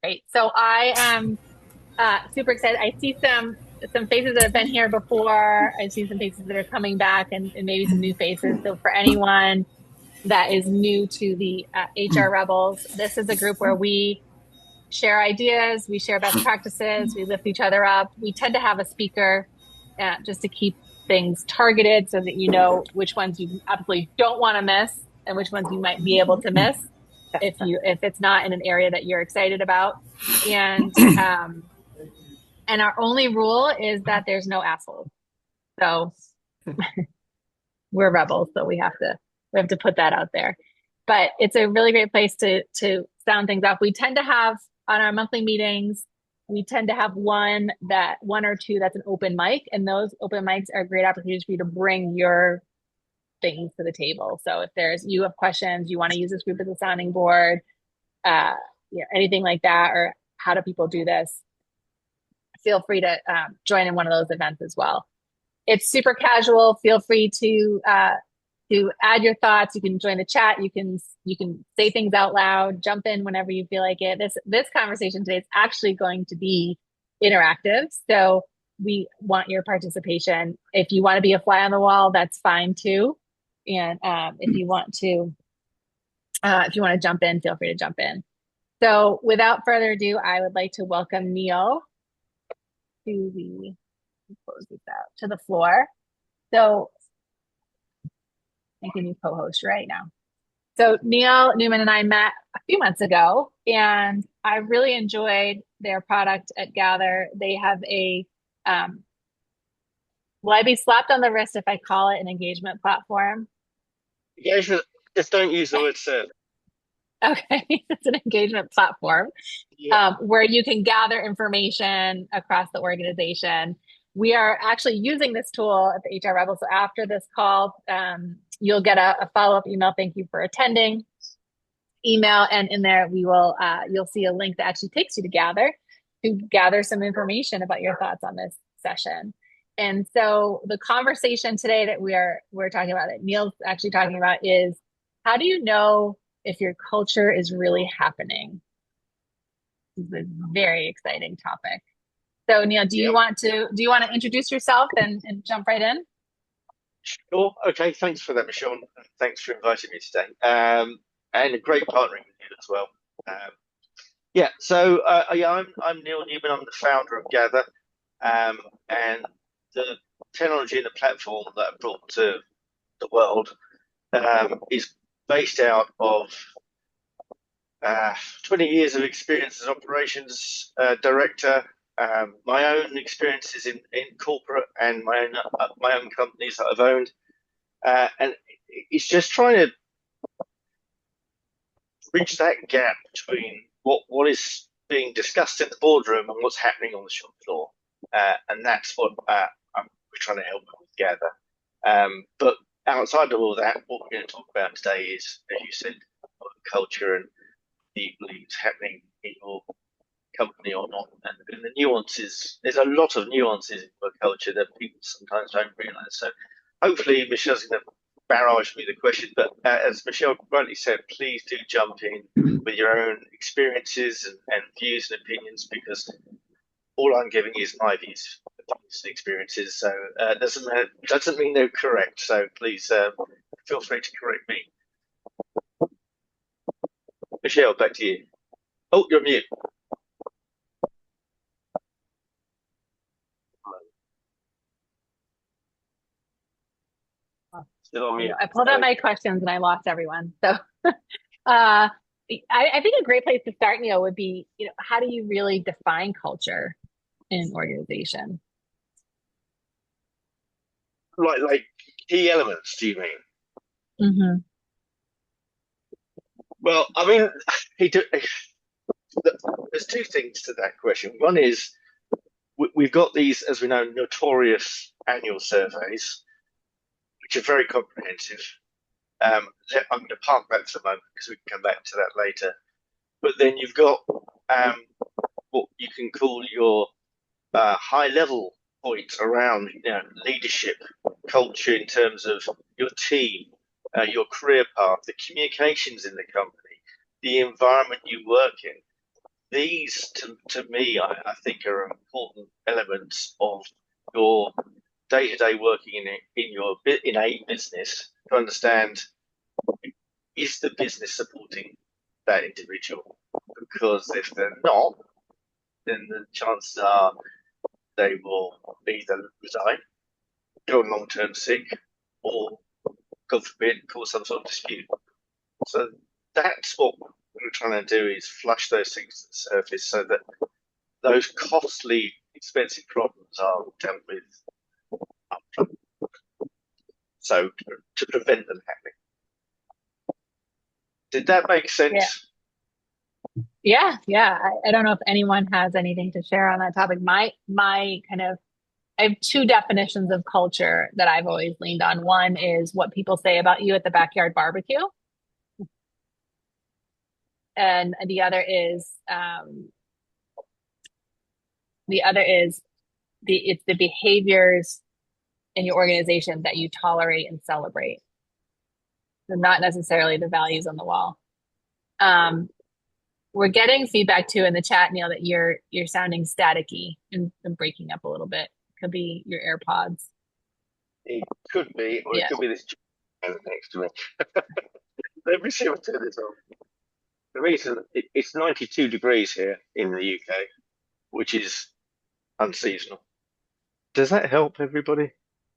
Great. So I am super excited. I see some faces that have been here before. I see some faces that are coming back, and maybe some new faces. So for anyone that is new to the HR Rebels, this is a group where we share ideas, we share best practices, we lift each other up. We tend to have a speaker just to keep things targeted so that you know which ones you absolutely don't want to miss and which ones you might be able to miss if it's not in an area that you're excited about. And and our only rule is that there's no assholes. So we're rebels, so we have to put that out there. But it's a really great place to sound things up. We tend to have on our monthly meetings, we tend to have one or two that's an open mic, and those open mics are great opportunities for you to bring your things to the table. So if you have questions, you want to use this group as a sounding board, uh, anything like that, or how do people do this? Feel free to join in one of those events as well. It's super casual. Feel free to add your thoughts. You can join the chat. You can say things out loud. Jump in whenever you feel like it. This conversation today is actually going to be interactive, so we want your participation. If you want to be a fly on the wall, that's fine too. And if you want to jump in, feel free to jump in. So without further ado, I would like to welcome Neil to the close this out to the floor. So I can you co-host right now. So Neil, Newman, and I met a few months ago, and I really enjoyed their product at Gather. They have will I be slapped on the wrist if I call it an engagement platform? Yeah, just don't use the word serve. Okay, it's an engagement platform Yeah. where you can gather information across the organization. We are actually using this tool at the HR Rebel. So after this call, you'll get a follow-up email. Thank you for attending email. And in there, you'll see a link that actually takes you to gather some information about your thoughts on this session. And so the conversation today that we're talking about, that Neil's actually talking about, is how do you know if your culture is really happening? This is a very exciting topic. So Neil, do you Yep. want to introduce yourself and jump right in? Sure. Okay. Thanks for that, Michelle. Thanks for inviting me today. And a great partnering with you as well. Um, yeah. So yeah, I'm Neil Newman. I'm the founder of Gather, and the technology and the platform that I brought to the world is based out of 20 years of experience as operations director, my own experiences in corporate and my own companies that I've owned, and it's just trying to bridge that gap between what is being discussed in the boardroom and what's happening on the shop floor, and that's what we're trying to help with Gather. But outside of all that, what we're going to talk about today is, as you said, culture and you believe is happening in your company or not. And the nuances, there's a lot of nuances in work culture that people sometimes don't realize. So hopefully Michelle's going to barrage me the question, but as Michelle rightly said, please do jump in with your own experiences and views and opinions, because all I'm giving is my views and experiences. So doesn't mean they're correct. So please feel free to correct me. Michelle, back to you. Oh, you're mute. Still on mute. I pulled up my questions and I lost everyone. So I think a great place to start, Neil, would be, how do you really define culture in an organization? Like key elements, do you mean? Hmm. Well, I mean, there's two things to that question. One is we've got these, as we know, notorious annual surveys, which are very comprehensive. I'm going to park that for the moment because we can come back to that later. But then you've got what you can call your high level points around leadership, culture in terms of your team, your career path, the communications in the company, the environment you work in. These, to me, I think are important elements of your day-to-day working in a business to understand, is the business supporting that individual? Because if they're not, then the chances are they will either resign, go on long-term sick, or, God forbid, cause some sort of dispute. So that's what we're trying to do, is flush those things to the surface so that those costly, expensive problems are dealt with upfront. So to prevent them happening. Did that make Yeah. sense? Yeah. I don't know if anyone has anything to share on that topic. My kind of I have two definitions of culture that I've always leaned on. One is what people say about you at the backyard barbecue, and the other is it's the behaviors in your organization that you tolerate and celebrate, and not necessarily the values on the wall. Um, we're getting feedback too in the chat, Neil, that you're sounding staticky and breaking up a little bit. Could be your AirPods. It could be, or it Yeah. could be this next to me. Let me see if I turn this on. The reason it's 92 degrees here in the UK, which is unseasonal. Does that help everybody?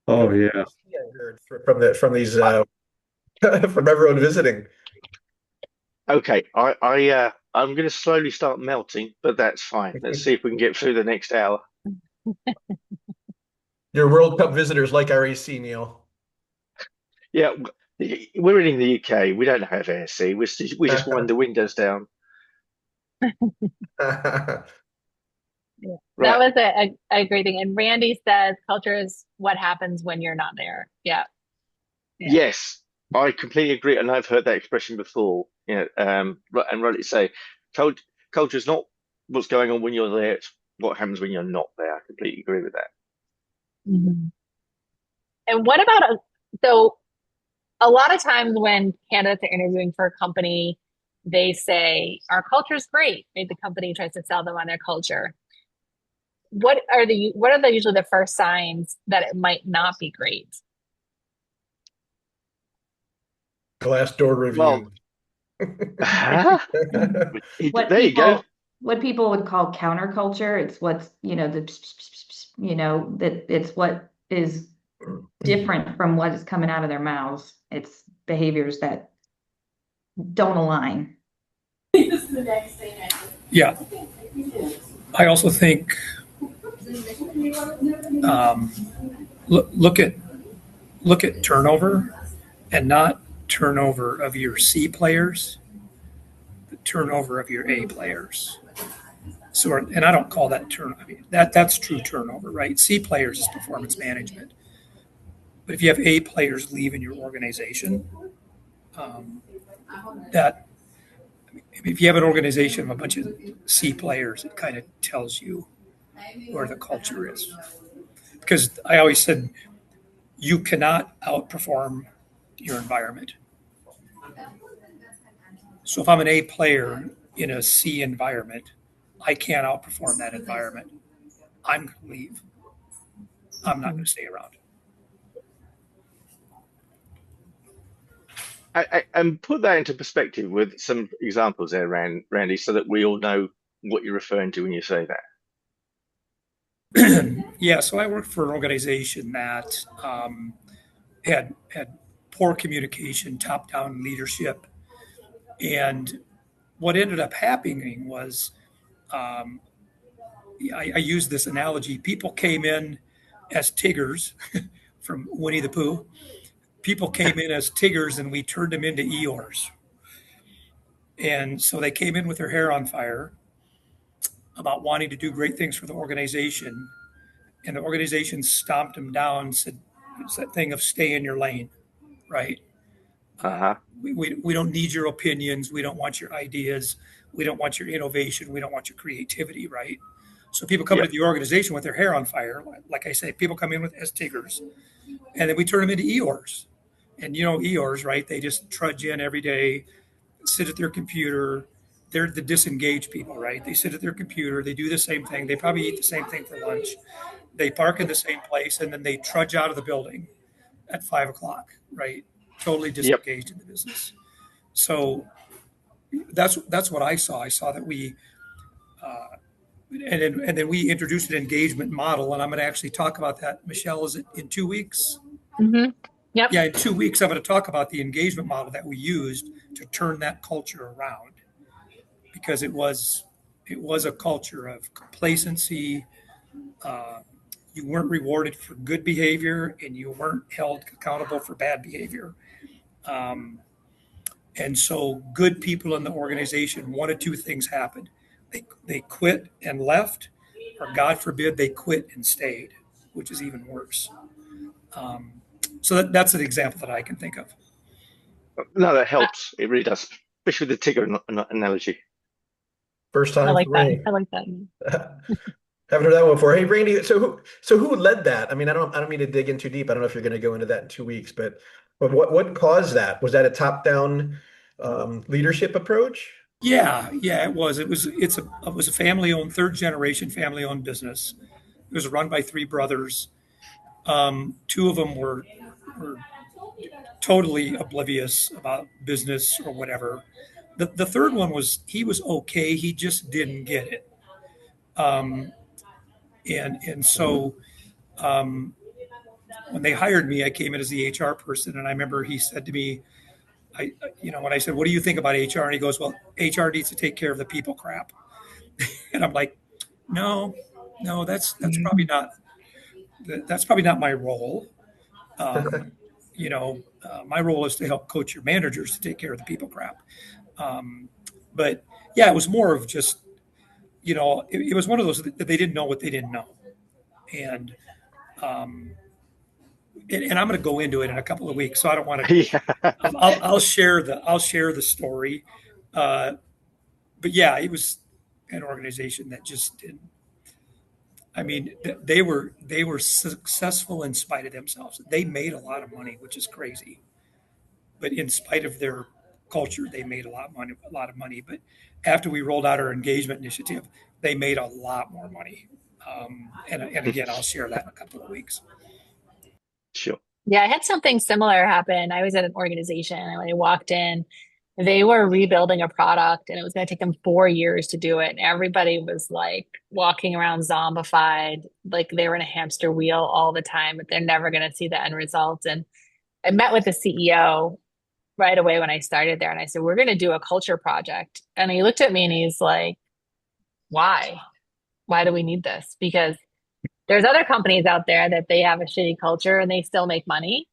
Oh yeah. Yeah, from these from everyone visiting. Okay, I'm going to slowly start melting, but that's fine. Let's see if we can get through the next hour. Your World Cup visitors like our AC, Neil. Yeah, we're in the UK. We don't have AC. We just wind the windows down. Yeah. That Right. was a great thing. And Randy says culture is what happens when you're not there. Yeah. Yeah. Yes, I completely agree, and I've heard that expression before. And rightly say, cult culture is not what's going on when you're there; it's what happens when you're not there. I completely agree with that. Mhm. And what about so a lot of times when candidates are interviewing for a company, they say our culture is great. Maybe the company tries to sell them on their culture. What are the usually the first signs that it might not be great? Glassdoor Well, review. What there you go. people would call counterculture. It's what's, that it's what is different from what is coming out of their mouths. It's behaviors that don't align. Yeah, I also think um, look at turnover, and not turnover of your C players, but turnover of your A players. So, and I don't call that turn. I mean, that's true turnover, right? C players is performance management, but if you have A players leaving your organization, um, that if you have an organization of a bunch of C players, it kind of tells you where the culture is. Because I always said you cannot outperform your environment. So if I'm an A player in a C environment, I can't outperform that environment. I'm going to leave. I'm not going to stay around. And put that into perspective with some examples there, Randy, so that we all know what you're referring to when you say that. Yeah, so I worked for an organization that had poor communication, top down leadership, and what ended up happening was um, I use this analogy. People came in as Tiggers from Winnie the Pooh. People came in as Tiggers, and we turned them into Eeyores. And so they came in with their hair on fire about wanting to do great things for the organization. And the organization stomped them down, said, it's that thing of stay in your lane, right? Uh-huh. We don't need your opinions. We don't want your ideas. We don't want your innovation. We don't want your creativity, right? So people come into Yep. the organization with their hair on fire. Like I say, people come in with as Tiggers, and then we turn them into Eeyores. And Eeyores, right? They just trudge in every day, sit at their computer. They're the disengaged people, right? They sit at their computer. They do the same thing. They probably eat the same thing for lunch. They park in the same place, and then they trudge out of the building at 5 o'clock, right? Totally Yep. disengaged in the business. So that's what I saw. I saw that we and then we introduced an engagement model, and I'm going to actually talk about that. Michelle, is it in 2 weeks? Mm-hmm. Yep. Yeah, in 2 weeks, I'm going to talk about the engagement model that we used to turn that culture around, because it was a culture of complacency. Uh, you weren't rewarded for good behavior, and you weren't held accountable for bad behavior. Um, and so, good people in the organization, one of two things happened: they quit and left, or God forbid, they quit and stayed, which is even worse. Um, so that's an example that I can think of. No, that helps. It really does, especially the Tigger analogy. First I time like for that. me. I like that. Haven't heard that one before. Hey, Randy, so who led that? I mean, I don't mean to dig in too deep. I don't know if you're going to go into that in 2 weeks, but what caused that? Was that a top-down leadership approach? Yeah, it was. It was a family-owned, third generation family-owned business. It was run by three brothers. Two of them were totally oblivious about business or whatever. The third one he was okay. He just didn't get it. Um, and so when they hired me, I came in as the HR person, and I remember he said to me, when I said, "What do you think about HR?" and he goes, "Well, HR needs to take care of the people crap." And I'm like, "No, that's probably not my role. Um, my role is to help coach your managers to take care of the people crap." Um, but yeah, it was more of just, it was one of those that they didn't know what they didn't know. And, um, and I'm going to go into it in a couple of weeks. So I don't want to, Yeah. I'll share the story. But yeah, it was an organization that just didn't, I mean, they were successful in spite of themselves. They made a lot of money, which is crazy. But in spite of their culture, they made a lot of money. But after we rolled out our engagement initiative, they made a lot more money. And again, I'll share that in a couple of weeks. Sure. Yeah, I had something similar happen. I was at an organization, and when I walked in, they were rebuilding a product, and it was going to take them 4 years to do it. And everybody was like walking around zombified, like they were in a hamster wheel all the time, but they're never going to see the end result. And I met with the CEO right away when I started there, and I said, "We're going to do a culture project." And he looked at me and he's like, "Why? Why do we need this?" Because there's other companies out there that they have a shitty culture and they still make money.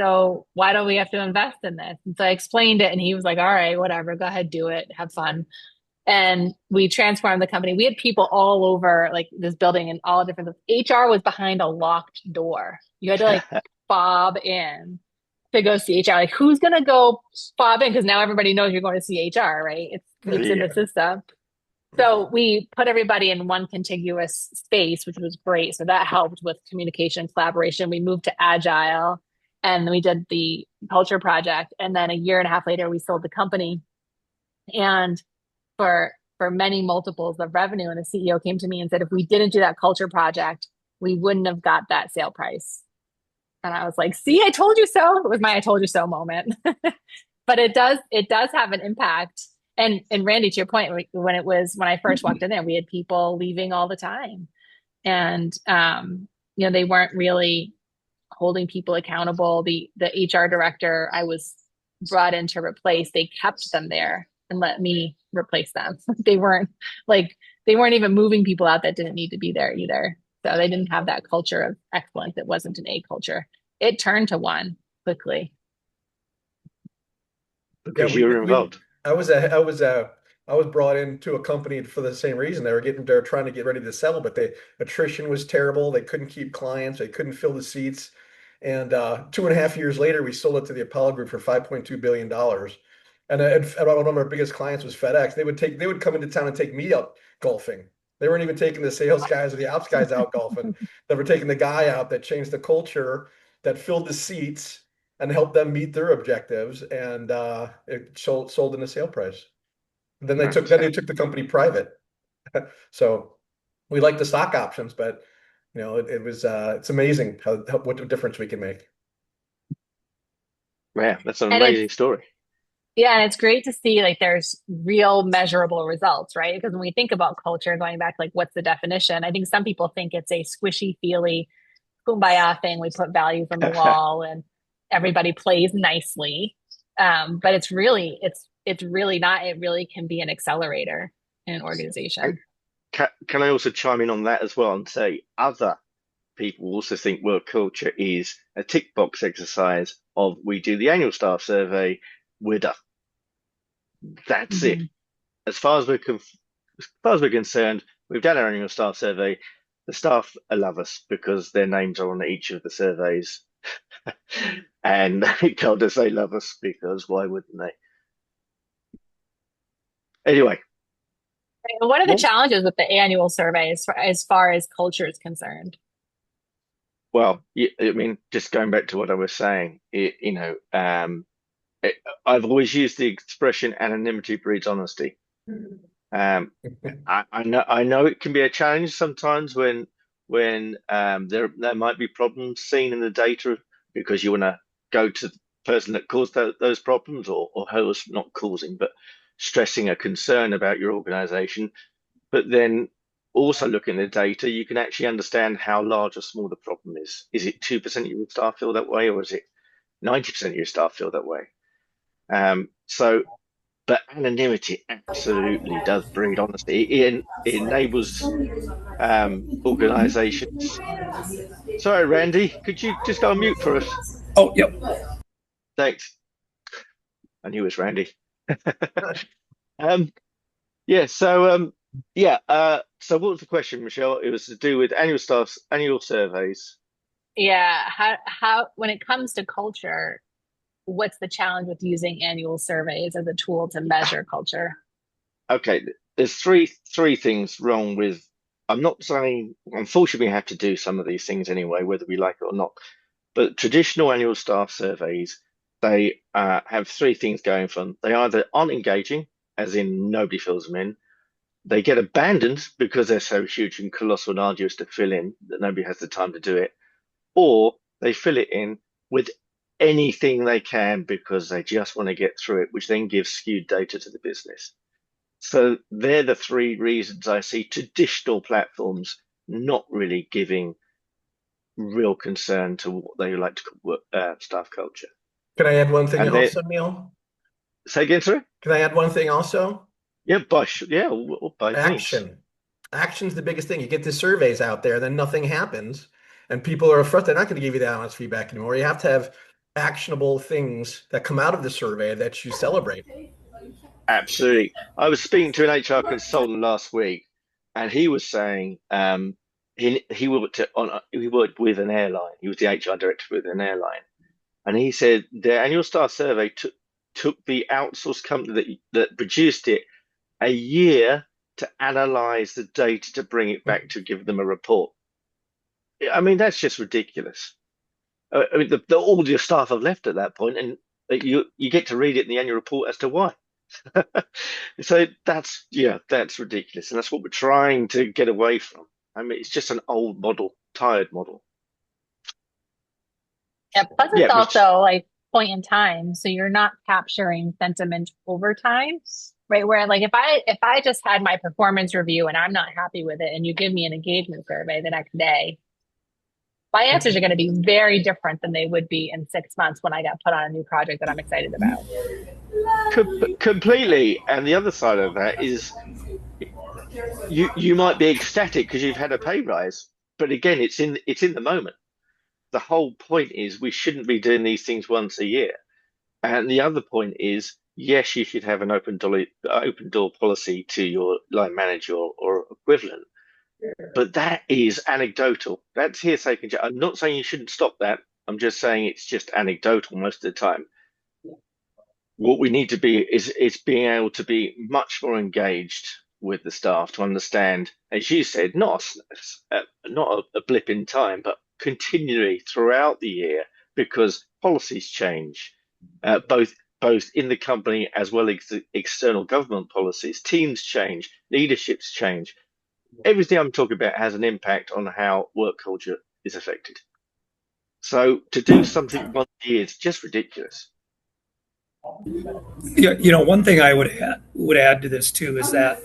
So why don't we have to invest in this? And so I explained it, and he was like, "All right, whatever, go ahead, do it, have fun." And we transformed the company. We had people all over like this building and all different. HR was behind a locked door. You had to like fob in to go see HR. Like, who's gonna go fob in? Because now everybody knows you're going to see HR, right? It's in the Yeah. system. So we put everybody in one contiguous space, which was great. So that helped with communication and collaboration. We moved to Agile, and we did the culture project. And then a year and a half later, we sold the company. And for many multiples of revenue, and the CEO came to me and said, if we didn't do that culture project, we wouldn't have got that sale price. And I was like, "See, I told you so." It was my "I told you so" moment. But it does have an impact. And Randy, to your point, when I first walked in there, we had people leaving all the time. And they weren't really holding people accountable. The HR director I was brought in to replace, they kept them there and let me replace them. They weren't even moving people out that didn't need to be there either. So they didn't have that culture of excellence. It wasn't an A culture. It turned to one quickly. Because you were involved. I was brought into a company for the same reason. They were trying to get ready to sell, but attrition was terrible. They couldn't keep clients. They couldn't fill the seats. And 2.5 years later, we sold it to the Apollo Group for $5.2 billion. And one of our biggest clients was FedEx. They would come into town and take me out golfing. They weren't even taking the sales guys or the ops guys out golfing. They were taking the guy out that changed the culture, that filled the seats, and help them meet their objectives, and it sold in the sale price. And then they took the company private. So we like the stock options, but it was it's amazing what a difference we can make. Yeah, that's an And amazing story. yeah, and it's great to see like there's real measurable results, right? Because when we think about culture, going back, like what's the definition? I think some people think it's a squishy, feely, kumbaya thing. We put values on the wall and everybody plays nicely. But it's really not. It really can be an accelerator in an And organization. can I also chime in on that as well and say other people also think work culture is a tick box exercise of we do the annual staff survey, we're done. That's it. Mhm. As far as as far as we're concerned, we've done our annual staff survey. The staff love us because their names are on each of the surveys, and they told us they love us because why wouldn't they? Anyway, And what are the well, challenges with the annual survey as far as culture is concerned? I mean, just going back to what I was saying, it, I've always used the expression anonymity breeds honesty. Um, I know it can be a challenge sometimes when there might be problems seen in the data because you want to go to the person that caused those problems or who's not causing, but stressing a concern about your organization. But then also looking at the data, you can actually understand how large or small the problem is. Is it 2% of your staff feel that way, or is it 90% of your staff feel that way? So but anonymity absolutely does breed honesty. It enables organizations. Sorry, Randy, could you just go on mute for us? Oh, yep. Thanks. I knew it was Randy. Um, yeah, so what was the question, Michelle? It was to do with annual surveys. Yeah, how when it comes to culture, what's the challenge with using annual surveys as a tool to measure culture? Okay, there's three things wrong with. I'm not saying, unfortunately, we have to do some of these things anyway, whether we like it or not. But traditional annual staff surveys, they have three things going for them. They either aren't engaging, as in nobody fills them in. They get abandoned because they're so huge and colossal and arduous to fill in that nobody has the time to do it, or they fill it in with anything they can because they just want to get through it, which then gives skewed data to the business. So they're the three reasons I see traditional platforms not really giving real concern to what they like to call staff culture. Can I add one thing And they also, Neil? say again, sorry? Can I add one thing also? Yeah, yeah, by means. Action. Action's the biggest thing. You get the surveys out there, then nothing happens, and people are frustrated. They're not going to give you that honest feedback anymore. You have to have actionable things that come out of the survey that you celebrate. Absolutely. I was speaking to an HR consultant last week, and he was saying he worked with an airline. He was the HR director with an airline, and he said their annual staff survey took the outsourced company that produced it a year to analyze the data to bring it back to give them a report. I mean, that's just ridiculous. I mean, all your staff have left at that point, and you get to read it in the annual report as to why. So that's ridiculous, and that's what we're trying to get away from. I mean, it's just an old model, tired model. Yeah, plus it's Yeah, Mich also like point in time, so you're not capturing sentiment over time, right? Where like if I just had my performance review and I'm not happy with it, and you give me an engagement survey the next day, my answers are going to be very different than they would be in 6 months when I got put on a new project that I'm excited about. completely. And the other side of that is you might be ecstatic because you've had a pay rise, but again, it's in the moment. The whole point is we shouldn't be doing these things once a year. And the other point is, yes, you should have an open door policy to your line manager or equivalent, but that is anecdotal. That's hearsay. I'm not saying you shouldn't stop that. I'm just saying it's just anecdotal most of the time. What we need to be is being able to be much more engaged with the staff to understand, as you said, not a blip in time, but continually throughout the year, because policies change, both in the company as well as external government policies. Teams change, leaderships change. Everything I'm talking about has an impact on how work culture is affected. So to do something once a year is just ridiculous. Yeah, one thing I would add to this too is that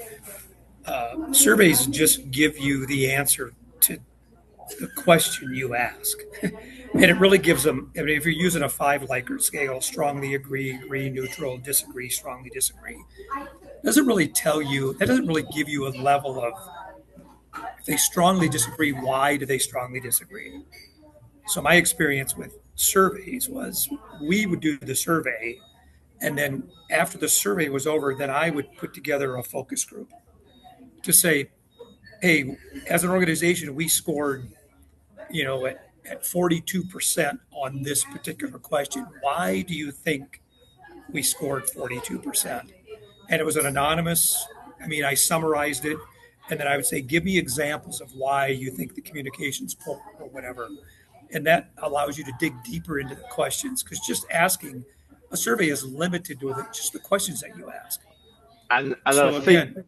surveys just give you the answer to the question you ask. And it really gives them, I mean, if you're using a 5 Likert scale, strongly agree, agree, neutral, disagree, strongly disagree, doesn't really tell you, that doesn't really give you a level of, if they strongly disagree, why do they strongly disagree? So my experience with surveys was we would do the survey, and then after the survey was over, then I would put together a focus group to say, hey, as an organization, we scored, at 42% on this particular question. Why do you think we scored 42%? And it was an anonymous, I mean, I summarized it, and then I would say, give me examples of why you think the communication's poor or whatever. And that allows you to dig deeper into the questions, because just asking a survey is limited to just the questions that you ask. And I So think, again,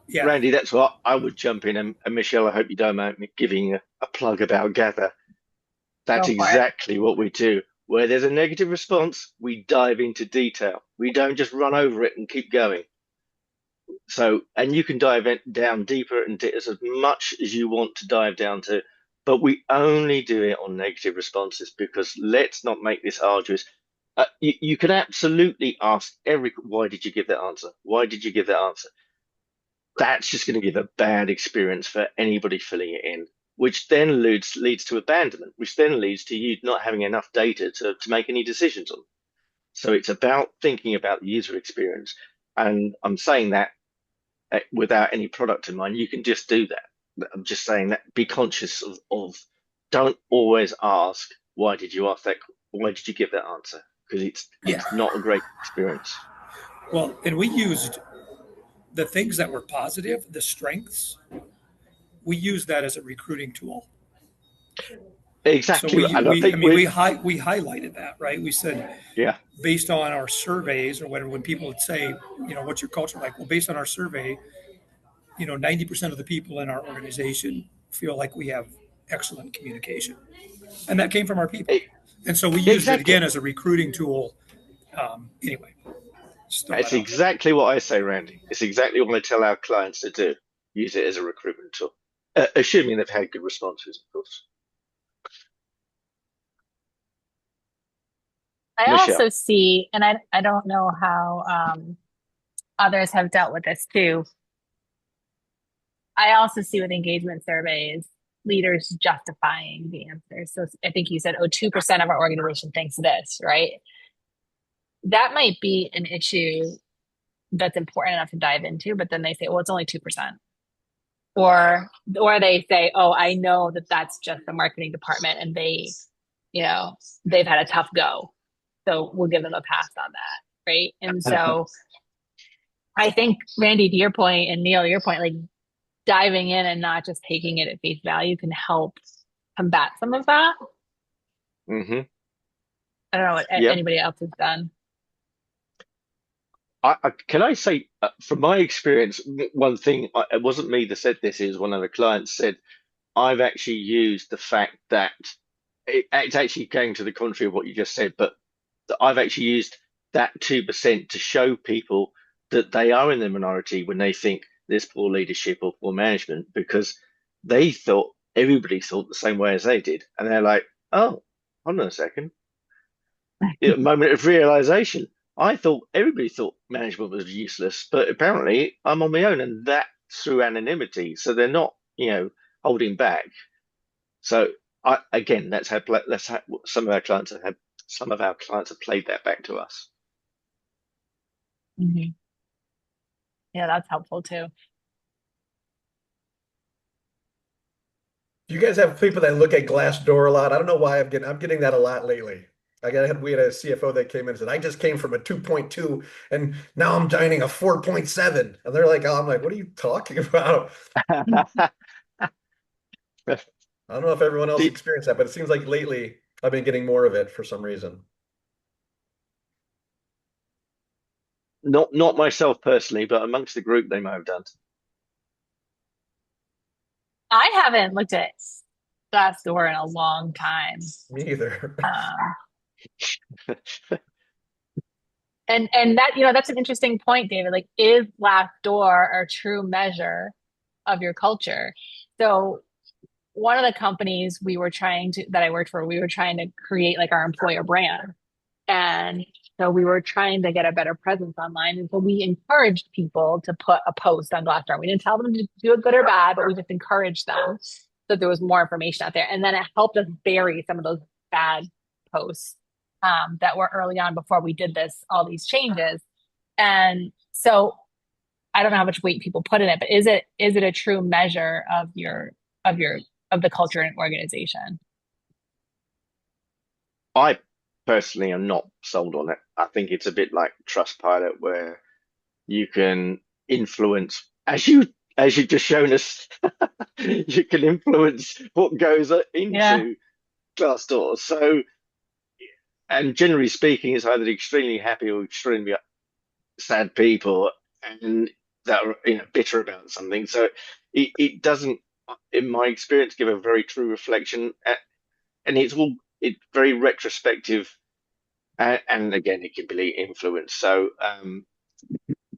yeah, Randy, that's what I would jump in. And Michelle, I hope you don't mind me giving a plug about Gather. That's Go for it. exactly what we do. Where there's a negative response, we dive into detail. We don't just run over it and keep going. So, and you can dive down deeper into as much as you want to dive down to, but we only do it on negative responses, because let's not make this arduous. You can absolutely ask why did you give that answer? Why did you give that answer? That's just going to give a bad experience for anybody filling it in, which then leads to abandonment, which then leads to you not having enough data to make any decisions on. So it's about thinking about the user experience. And I'm saying that without any product in mind. You can just do that. I'm just saying that be conscious of don't always ask, why did you ask that? Why did you give that answer? Because it's not a great experience. well, and we used the things that were positive, the strengths, we used that as a recruiting tool. So Exactly. And I think we highlighted that, right? We said, yeah, based on our surveys or whatever, when people would say, what's your culture like? Well, based on our survey, 90% of the people in our organization feel like we have excellent communication. And that came from our people. And so we used it exactly. again as a recruiting tool. Anyway, It's exactly what I say, Randy. It's exactly what I tell our clients to do. Use it as a recruitment tool, assuming they've had good responses, of course. I Michelle. also see, and I don't know how others have dealt with this too. I also see with engagement surveys, leaders justifying the answers. So I think you said, 2% of our organization thinks this, right? That might be an issue that's important enough to dive into, but then they say, well, it's only 2%. Or they say, oh, I know that that's just the marketing department and they've had a tough go. So we'll give them a pass on that, right? And so I think, Randy, to your point, and Neil, to your point, like diving in and not just taking it at face value can help combat some of that. Mm-hmm. I don't know what anybody else has done. Can I say, from my experience, one thing, it wasn't me that said this, is one of the clients said, I've actually used the fact that it's actually going to the contrary of what you just said, but I've actually used that 2% to show people that they are in the minority when they think there's poor leadership or poor management, because everybody thought the same way as they did. And they're like, oh, hold on a second. A moment of realization. I thought everybody thought management was useless, but apparently I'm on my own, and that's through anonymity. So they're not, holding back. So again, that's how some of our clients have played that back to us. Mm-hmm. Yeah, that's helpful too. Do you guys have people that look at Glassdoor a lot? I don't know why I'm getting that a lot lately. We had a CFO that came in and said, I just came from a 2.2 and now I'm dining a 4.7. And they're like, oh, I'm like, what are you talking about? I don't know if everyone else experienced that, but it seems like lately I've been getting more of it for some reason. Not myself personally, but amongst the group they may have done. I haven't looked at Glassdoor in a long time. Me either. Um, and that, that's an interesting point, David. Like, is Glassdoor a true measure of your culture? So one of the companies that I worked for, we were trying to create like our employer brand. And so we were trying to get a better presence online. And so we encouraged people to put a post on Glassdoor. We didn't tell them to do it good or bad, but we just encouraged them so there was more information out there. And then it helped us bury some of those bad posts that were early on before we did all these changes. And so I don't know how much weight people put in it, but is it a true measure of of your of the culture and organization? I personally am not sold on it. I think it's a bit like Trustpilot, where you can influence, as you just shown us, you can influence what goes Yeah. into Glassdoor. So, and generally speaking, it's either extremely happy or extremely sad people, and that are bitter about something. So it doesn't, in my experience, give a very true reflection, and it's very retrospective, and again, it can be influenced. So,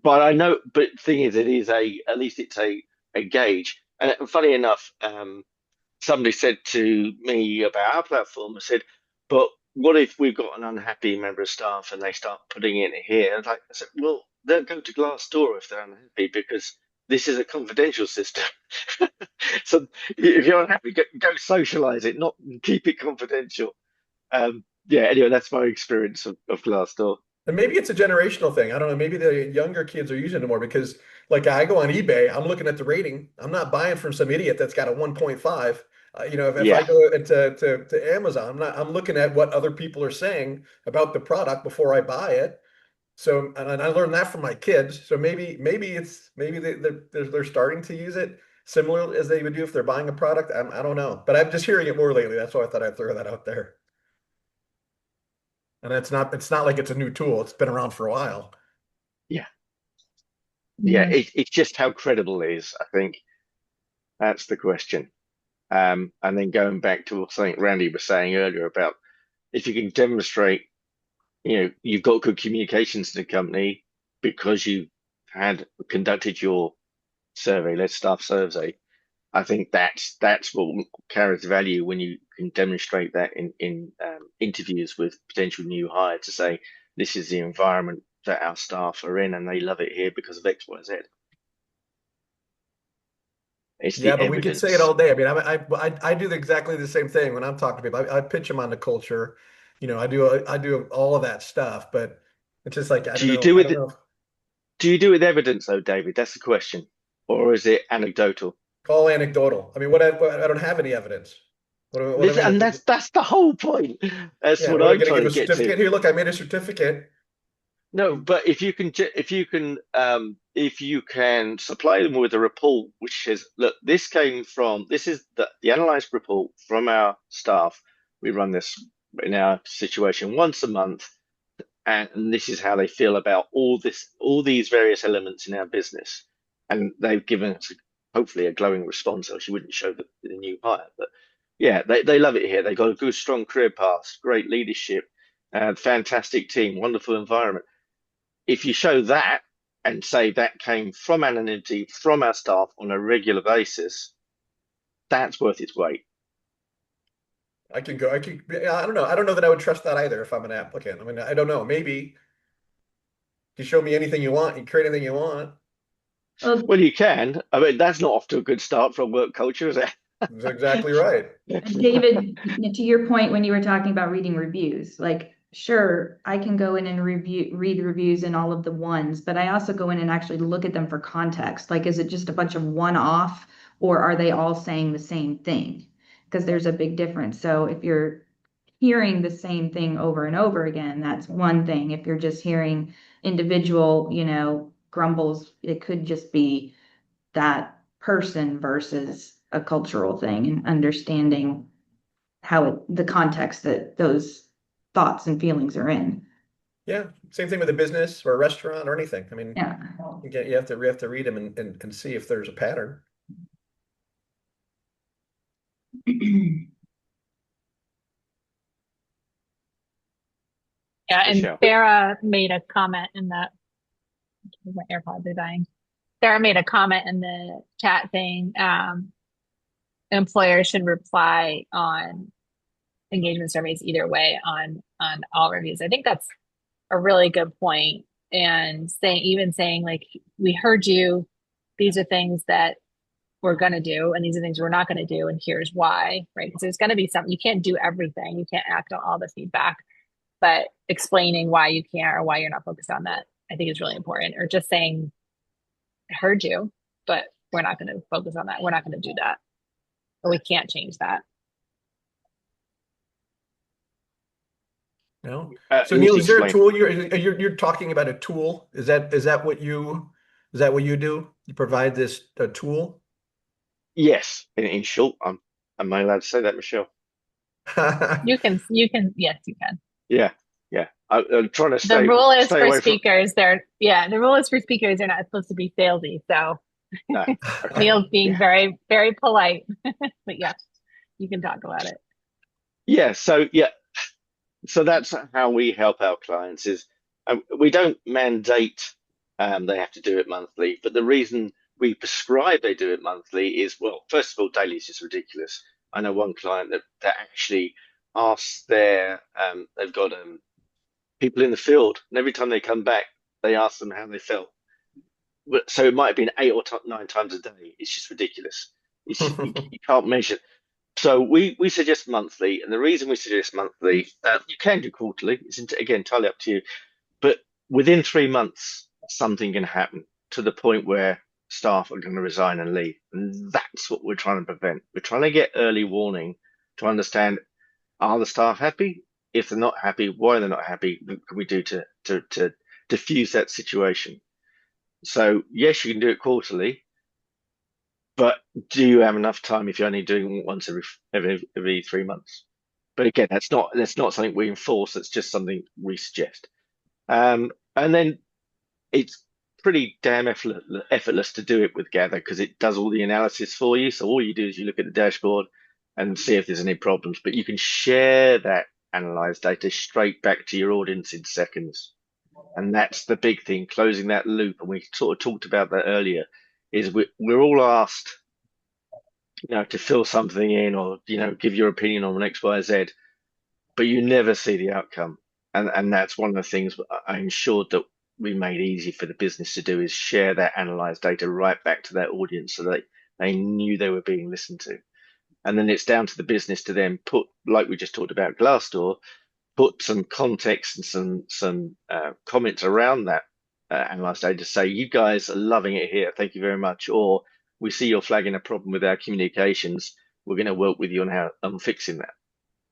but I know, but the thing is, it is at least it's a gauge. And funny enough, somebody said to me about our platform, I said, but what if we've got an unhappy member of staff and they start putting it here? And I said, well, they'll go to Glassdoor if they're unhappy, because this is a confidential system. So if you're unhappy, go socialize it, not keep it confidential. Yeah, anyway, that's my experience of Glassdoor. And maybe it's a generational thing. I don't know. Maybe the younger kids are using it more because, like, I go on eBay, I'm looking at the rating. I'm not buying from some idiot that's got a 1.5. If I Yeah. go to Amazon, I'm looking at what other people are saying about the product before I buy it. So, and I learned that from my kids. So maybe they're starting to use it similar as they would do if they're buying a product. I don't know, but I'm just hearing it more lately. That's why I thought I'd throw that out there. And it's not like it's a new tool. It's been around for a while. Yeah. Yeah, Mhm. it's just how credible it is, I think. That's the question. And then going back to something Randy was saying earlier about, if you can demonstrate, you've got good communications in the company because you had conducted your survey, led staff survey. I think that's what carries value when you can demonstrate that in interviews with potential new hire, to say this is the environment that our staff are in and they love it here because of X, Y, Z. It's Yeah, the but we could say it evidence. all day. I mean, I do exactly the same thing when I'm talking to people. I pitch them on the culture. I do all of that stuff, but it's just like I Do don't you know. do I it? don't know. Do you do with evidence though, David? That's the question. Or is it anecdotal? All anecdotal. I mean, I don't have any evidence. What am I And gonna do? that's the whole point. That's Yeah, what what am I I'm gonna trying give to a get to. certificate? Here, look, I made a certificate. No, but if you can supply them with a report which says, look, this is the analyzed report from our staff. We run this in our situation once a month, and this is how they feel about all these various elements in our business. And they've given us hopefully a glowing response, else you wouldn't show the new hire. But yeah, they love it here. They've got a good, strong career path, great leadership, fantastic team, wonderful environment. If you show that and say that came from anonymity from our staff on a regular basis, that's worth its weight. I can go. Yeah, I don't know. I don't know that I would trust that either if I'm an applicant. I mean, I don't know. Maybe you show me anything you want, you create anything you want. Well, Well, you can. I mean, that's not off to a good start for a work culture, is it? That's exactly right. David, to your point when you were talking about reading reviews, like, sure, I can go in and read reviews in all of the ones, but I also go in and actually look at them for context. Like, is it just a bunch of one-off, or are they all saying the same thing? Because there's a big difference. So if you're hearing the same thing over and over again, that's one thing. If you're just hearing individual, grumbles, it could just be that person versus a cultural thing, and understanding the context that those thoughts and feelings are in. Yeah, same thing with a business or a restaurant or anything. I mean, Yeah. you have to read them and see if there's a pattern. Yeah, and Michelle. Sarah made a comment in that my AirPods are dying. Sarah made a comment in the chat saying employers should reply on engagement surveys either way on all reviews. I think that's a really good point. And saying like, we heard you, these are things that we're gonna do, and these are things we're not gonna do, and here's why, right? Because there's gonna be something you can't do everything, you can't act on all the feedback, but explaining why you can't or why you're not focused on that, I think is really important. Or just saying, I heard you, but we're not gonna focus on that. We're not gonna do that. Or we can't change that. No. Uh, So let me Neil, is there a explain. tool you're talking about a tool? Is that what you do? You provide this a tool? Yes, in short, am I allowed to say that, Michelle? Yes, you can. Yeah, yeah. I'm trying to The rule is stay for away from. speakers, the rule is for speakers, they're not supposed to be salesy. So No. Okay. Neil's being Yeah. very, very polite. But yeah, you can talk about it. Yeah. So that's how we help our clients is we don't mandate they have to do it monthly, but the reason we prescribe they do it monthly is, well, first of all, daily is just ridiculous. I know one client that actually asks they've got people in the field, and every time they come back, they ask them how they felt. So it might have been 8 or 9 times a day. It's just ridiculous. You can't measure. So we suggest monthly, and the reason we suggest monthly, you can do quarterly. It's again entirely up to you. But within 3 months, something can happen to the point where staff are going to resign and leave, and that's what we're trying to prevent. We're trying to get early warning to understand: are the staff happy? If they're not happy, why they're not happy? What can we do to diffuse that situation? So yes, you can do it quarterly, but do you have enough time if you're only doing it once every 3 months? But again, that's not something we enforce. That's just something we suggest. And then it's pretty damn effortless to do it with Gather because it does all the analysis for you. So all you do is you look at the dashboard and see if there's any problems. But you can share that analyzed data straight back to your audience in seconds. And that's the big thing, closing that loop. And we sort of talked about that earlier, is we're all asked, to fill something in or, give your opinion on X, Y, Z, but you never see the outcome. And that's one of the things I ensured that we made easy for the business to do is share that analyzed data right back to their audience so that they knew they were being listened to. And then it's down to the business to then put, like we just talked about Glassdoor, put some context and some comments around that analyzed data to say, you guys are loving it here. Thank you very much. Or we see you're flagging a problem with our communications. We're going to work with you on fixing that.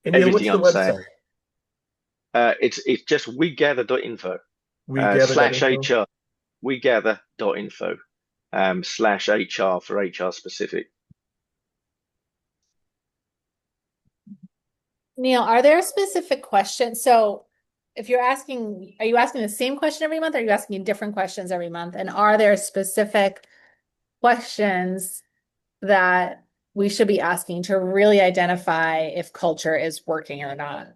And Neil, what's Everything the I'm saying. website? It's just wegather.info slash WeGather.info. HR, wegather.info slash HR for HR specific. Neil, are there specific questions? So if you're asking, are you asking the same question every month? Or are you asking different questions every month? And are there specific questions that we should be asking to really identify if culture is working or not?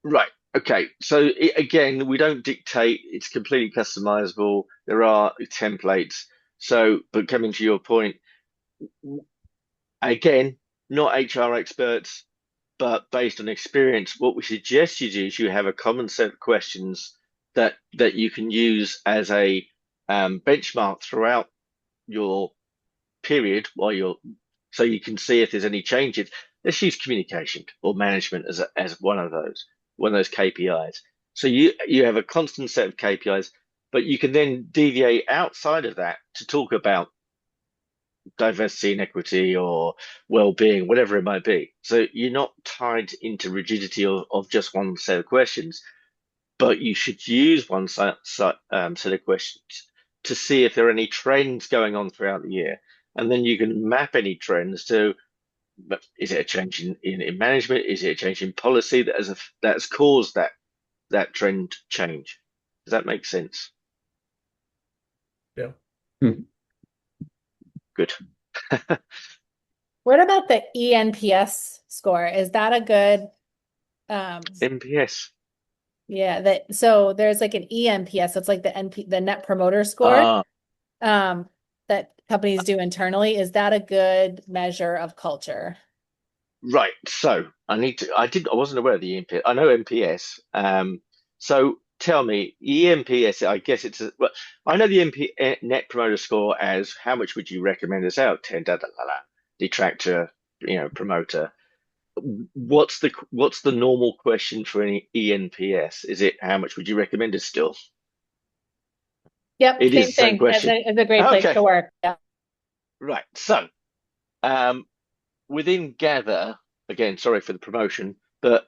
Right. Okay. So again, we don't dictate. It's completely customizable. There are templates. So, but coming to your point, again, not HR experts, but based on experience, what we suggest you do is you have a common set of questions that you can use as a benchmark throughout your period so you can see if there's any changes. Let's use communication or management as one of those KPIs. So you have a constant set of KPIs, but you can then deviate outside of that to talk about diversity and equity or well-being, whatever it might be. So you're not tied into rigidity of just one set of questions, but you should use one set of questions to see if there are any trends going on throughout the year. And then you can map any trends to, is it a change in management? Is it a change in policy that has caused that that trend change. Does that make sense? Yeah. Good. What about the ENPS score? Is that a good NPS. yeah, so there's like an ENPS, so it's like the Net Promoter Score that companies do internally. Is that a good measure of culture? Right. So I wasn't aware of the EMPS. I know NPS. So tell me, EMPS, I guess well, I know the Net Promoter Score as how much would you recommend us out of 10, da, da, da, da, detractor, promoter. What's the normal question for any ENPS? Is it how much would you recommend us still? Yep, It is same the same thing. question. It's a great place Okay. to work. Yeah. Right. So, within Gather, again, sorry for the promotion, but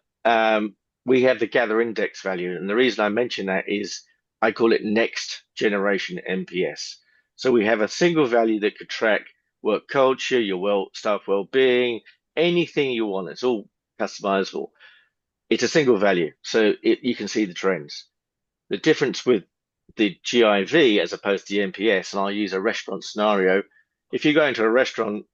we have the Gather index value. And the reason I mention that is I call it next generation NPS. So we have a single value that could track work culture, your staff well-being, anything you want. It's all customizable. It's a single value, so you can see the trends. The difference with the GIV as opposed to the NPS, and I'll use a restaurant scenario. If you go into a restaurant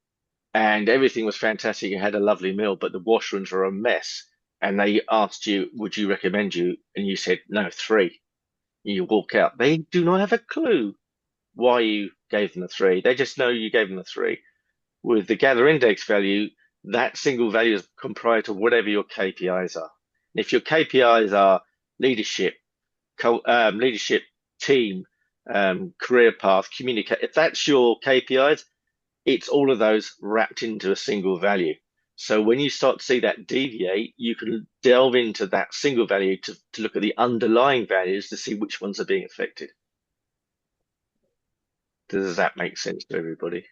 and everything was fantastic. You had a lovely meal, but the washrooms were a mess. And they asked you, would you recommend you? And you said, no, 3. You walk out. They do not have a clue why you gave them a 3. They just know you gave them a 3. With the Gather Index value, that single value is comprised of whatever your KPIs are. And if your KPIs are leadership, leadership, team, career path, communicate, if that's your KPIs, it's all of those wrapped into a single value. So when you start to see that deviate, you can delve into that single value to look at the underlying values to see which ones are being affected. Does that make sense to everybody?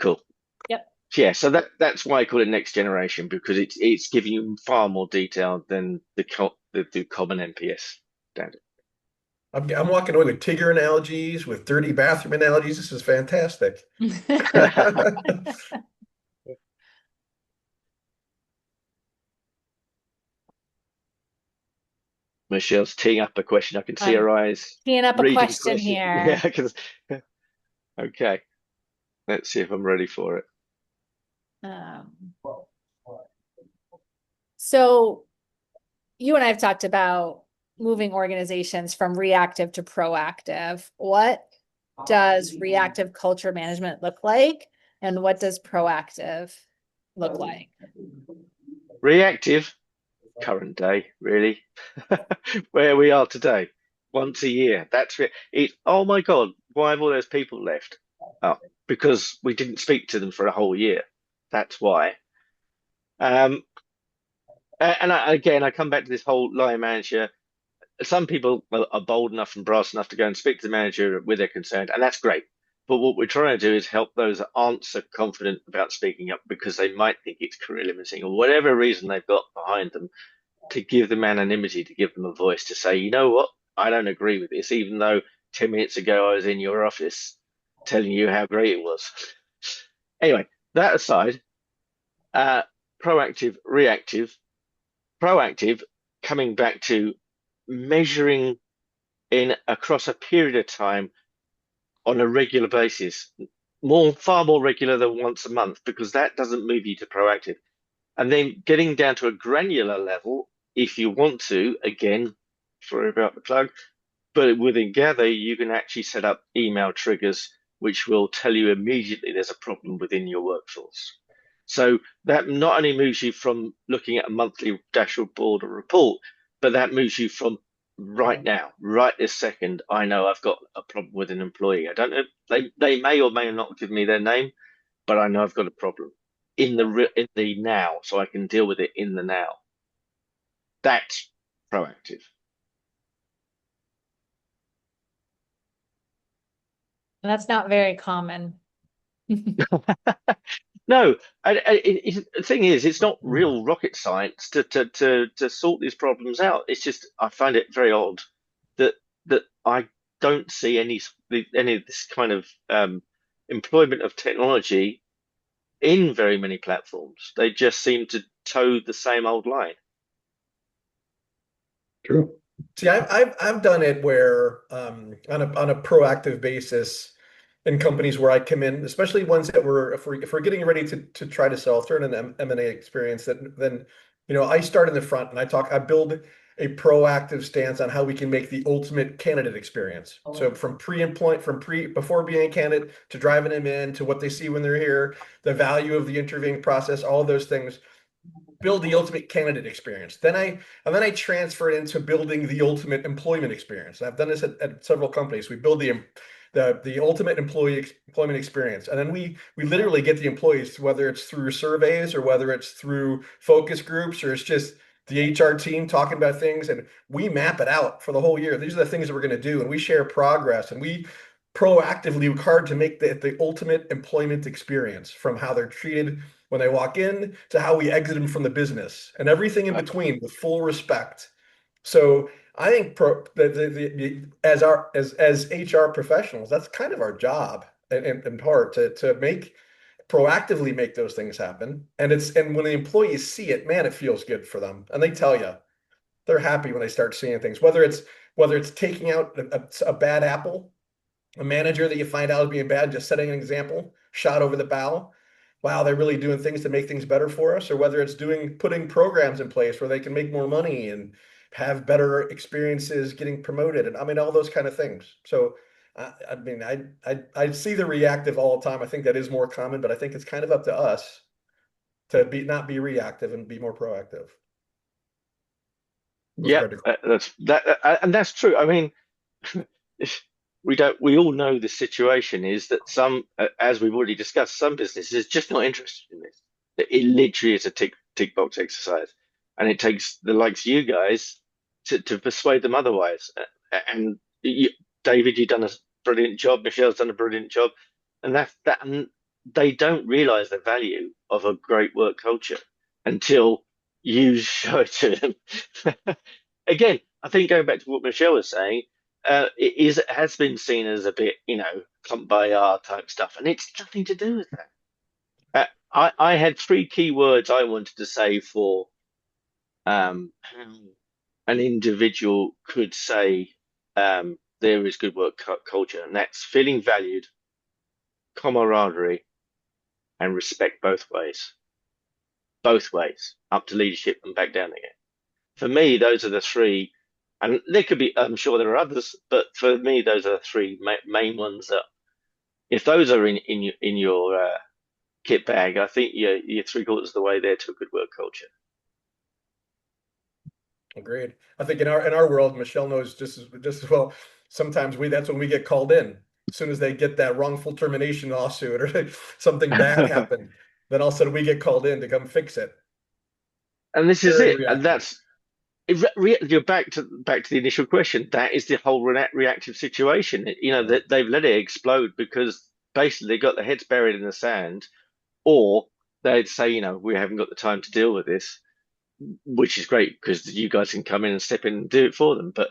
Cool. Yep. Yeah, so that's why I call it next generation, because it's giving you far more detail than the common NPS standard. I'm walking away with Tigger analogies, with dirty bathroom analogies. This is fantastic. Michelle's teeing up a question. I can see her eyes Teeing up a reading question questions. here. Yeah, okay. Let's see if I'm ready for it. So you and I have talked about moving organizations from reactive to proactive. What does reactive culture management look like? And what does proactive look like? Reactive, current day, really. Where we are today, once a year. That's it. Oh my God, why have all those people left? Oh, because we didn't speak to them for a whole year. That's why. Um, again, I come back to this whole line manager. Some people are bold enough and brass enough to go and speak to the manager with their concern, and that's great. But what we're trying to do is help those that aren't so confident about speaking up because they might think it's career limiting or whatever reason they've got behind them, to give them anonymity, to give them a voice, to say, you know what, I don't agree with this, even though 10 minutes ago I was in your office telling you how great it was. Anyway, that aside, proactive, reactive, proactive, coming back to measuring in across a period of time on a regular basis, far more regular than once a month, because that doesn't move you to proactive. And then getting down to a granular level, if you want to, again, sorry about the plug, but within Gather, you can actually set up email triggers, which will tell you immediately there's a problem within your workforce. So that not only moves you from looking at a monthly dashboard or report, but that moves you from right now, right this second, I know I've got a problem with an employee. I don't know, they may or may not give me their name, but I know I've got a problem in the now, so I can deal with it in the now. That's proactive. That's not very common. No, the thing is, it's not real rocket science to sort these problems out. It's just I find it very odd that I don't see any of this kind of employment of technology in very many platforms. They just seem to toe the same old line. True. See, I've done it where on a proactive basis in companies where I come in, especially ones that we're if we're getting ready to try to sell through an M&A experience, that then I start in the front and I build a proactive stance on how we can make the ultimate candidate experience. So from pre-employment, before being a candidate to driving them in to what they see when they're here, the value of the interviewing process, all of those things, build the ultimate candidate experience. Then I transfer it into building the ultimate employment experience. I've done this at several companies. We build the ultimate employment experience, and then we literally get the employees, whether it's through surveys or whether it's through focus groups or it's just the HR team talking about things, and we map it out for the whole year. These are the things that we're going to do, and we share progress, and we proactively work hard to make the ultimate employment experience, from how they're treated when they walk in to how we exit them from the business and everything in between, with full respect. So I think as HR professionals, that's kind of our job in part to proactively make those things happen. And when the employees see it, man, it feels good for them. And they tell you they're happy when they start seeing things, whether it's taking out a bad apple, a manager that you find out is being bad, just setting an example, shot over the bow. Wow, they're really doing things to make things better for us, or whether it's putting programs in place where they can make more money and have better experiences getting promoted, and I mean all those kind of things. So I mean, I see the reactive all the time. I think that is more common, but I think it's kind of up to us to not be reactive and be more proactive. Yeah, and that's true. I mean, we all know the situation is that some, as we've already discussed, some businesses just not interested in this. It literally is a tick box exercise, and it takes the likes of you guys to persuade them otherwise. And David, you've done a brilliant job. Michelle's done a brilliant job, and and they don't realize the value of a great work culture until you show it to them. Again, I think going back to what Michelle was saying, it has been seen as a bit, clump by R type stuff, and it's nothing to do with that. I had three key words I wanted to say for how an individual could say there is good work culture, and that's feeling valued, camaraderie, and respect both ways, up to leadership and back down again. For me, those are the three, and there could be, I'm sure there are others, but for me, those are the three main ones that, if those are in your kit bag, I think you're three-quarters of the way there to a good work culture. Agreed. I think in our world, Michelle knows just as well. Sometimes that's when we get called in. As soon as they get that wrongful termination lawsuit or something bad happened, then all of a sudden we get called in to come fix it. And this is Very it, and reactive. you're back to the initial question. That is the whole reactive situation. That they've let it explode because basically they got their heads buried in the sand, or they'd say, we haven't got the time to deal with this, which is great because you guys can come in and step in and do it for them. But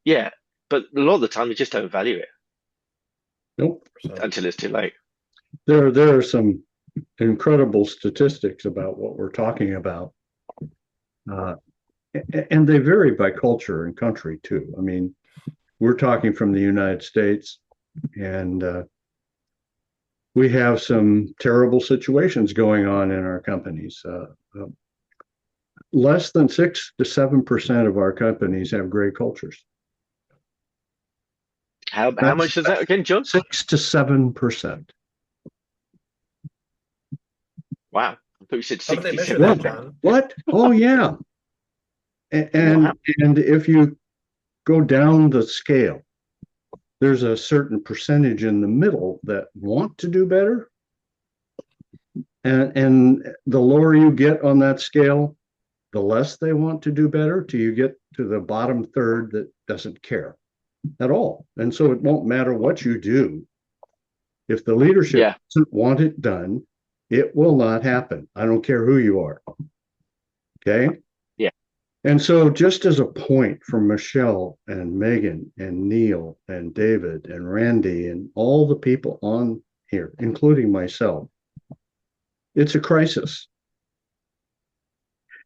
yeah, but a lot of the time they just don't value it. Nope. Until it's too late. There are some incredible statistics about what we're talking about. And they vary by culture and country too. I mean, we're talking from the United States, and we have some terrible situations going on in our companies. Less than 6 to 7% of our companies have great cultures. How much is that again, John? 6 to 7%. Wow. I thought you said How do they 60. measure that, John? What? Oh, yeah. And Wow. and if you go down the scale, there's a certain percentage in the middle that want to do better. And the lower you get on that scale, the less they want to do better, till you get to the bottom third that doesn't care at all. And so it won't matter what you do. If the leadership doesn't want it done, it will not happen. I don't care who you are. Okay? Yeah. And so just as a point for Michelle and Megan and Neil and David and Randy and all the people on here, including myself, it's a crisis.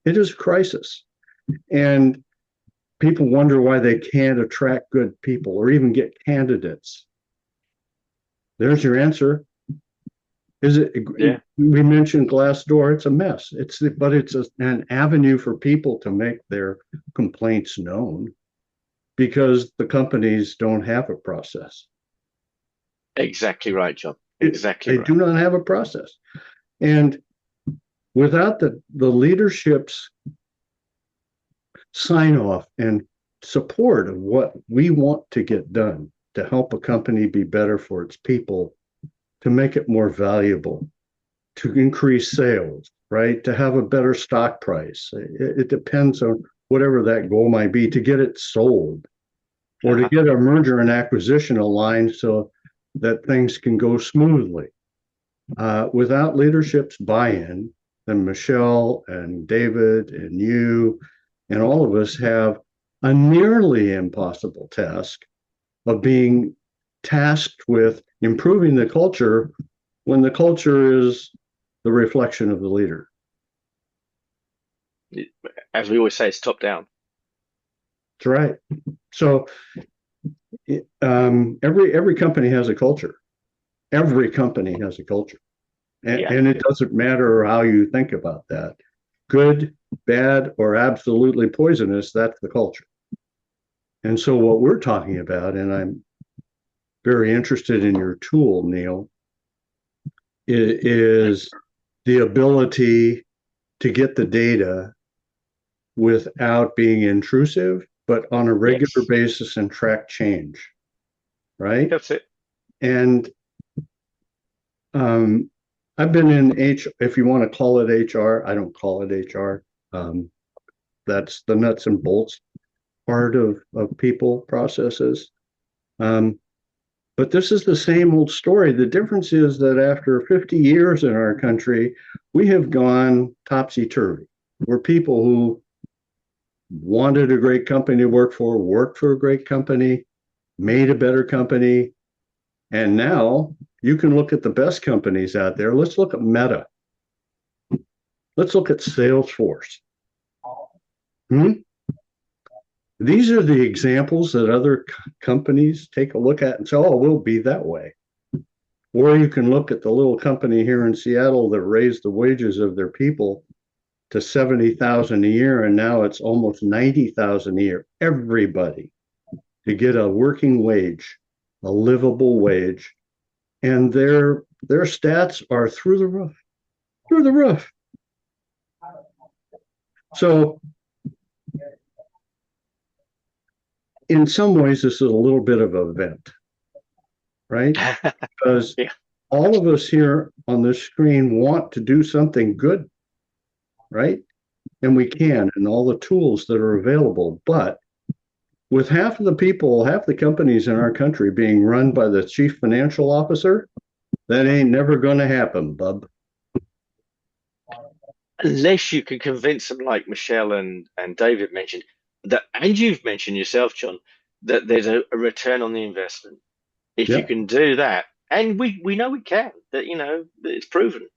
It is a crisis. And people wonder why they can't attract good people or even get candidates. There's your answer. Is it? Yeah. We mentioned Glassdoor. It's a mess. But it's an avenue for people to make their complaints known because the companies don't have a process. Exactly right, John. Exactly They right. do not have a process. And without the leadership's sign off and support of what we want to get done to help a company be better for its people, to make it more valuable, to increase sales, right? To have a better stock price. It depends on whatever that goal might be, to get it sold or to get a merger and acquisition aligned so that things can go smoothly. Without leadership's buy-in, then Michelle and David and you and all of us have a nearly impossible task of being tasked with improving the culture when the culture is the reflection of the leader. As we always say, it's top down. That's right. So every company has a culture. Every company has a culture. And it doesn't matter how you think about that. Good, bad, or absolutely poisonous, that's the culture. And so what we're talking about, and I'm very interested in your tool, Neil, is the ability to get the data without being intrusive, but on a regular basis and track change, right? That's it. And I've been in if you want to call it HR, I don't call it HR. That's the nuts and bolts part of people processes. But this is the same old story. The difference is that after 50 years in our country, we have gone topsy-turvy. We're people who wanted a great company to work for, worked for a great company, made a better company. And now you can look at the best companies out there. Let's look at Meta. Let's look at Salesforce. These are the examples that other companies take a look at and say, oh, we'll be that way. Or you can look at the little company here in Seattle that raised the wages of their people to $70,000 a year, and now it's almost $90,000 a year. Everybody to get a working wage, a livable wage, and their stats are through the roof. So in some ways, this is a little bit of an event, right? Because all of us here on this screen want to do something good, right? And we can, and all the tools that are available. But with half of the people, half the companies in our country being run by the chief financial officer, that ain't never going to happen, bub. Unless you can convince them, like Michelle and David mentioned, that, and you've mentioned yourself, John, that there's a return on the investment. If you can do that, and we know we can, that it's proven.